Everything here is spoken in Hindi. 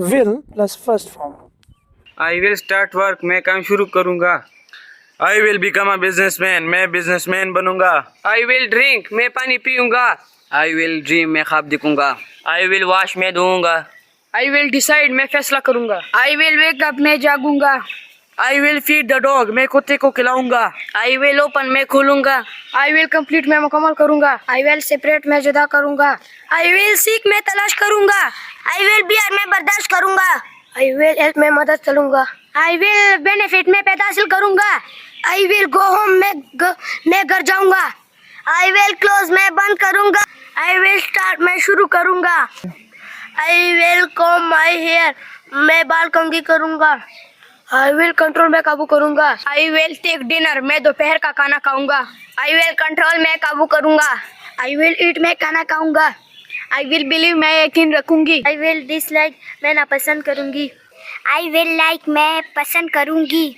will plus first form. I will start work, मैं काम शुरू करूंगा। I will become a businessman, मैं बिजनेसमैन बनूंगा। आई विल ड्रिंक, मैं पानी पीऊंगा। आई विल ड्रीम, मैं ख्वाब देखूंगा। आई विल वॉश, मैं धोऊंगा। आई विल डिसाइड, मैं फैसला करूंगा। आई विल वेक अप, मैं जागूंगा। I will feed the dog, मैं कुत्ते को खिलाऊंगा। आई विल ओपन, मैं खोलूंगा। आई विल कंप्लीट, मैं मुकम्मल करूंगा। आई विल सेपरेट, मैं जुदा करूंगा। आई विल सीक, मैं तलाश करूंगा। आई विल बियर, मैं बर्दाश्त करूंगा। आई विल हेल्प, मैं मदद करूंगा। आई विल बेनिफिट, मैं पैदा हासिल करूंगा। आई विल गो होम, मैं घर जाऊंगा। आई विल क्लोज, मैं बंद करूंगा। आई विल स्टार्ट, मैं शुरू करूंगा। I will comb my hair, मैं बाल कंघी करूंगा। आई विल कंट्रोल, मैं काबू करूंगा। आई विल टेक डिनर, मैं दोपहर का खाना खाऊंगा। आई विल कंट्रोल, मैं काबू करूंगा। आई विल ईट, मैं खाना खाऊंगा। आई विल बिलीव, मैं यकीन रखूंगी। आई विल डिसलाइक, मैं नापसंद करूंगी। आई विल लाइक, मैं पसंद करूंगी।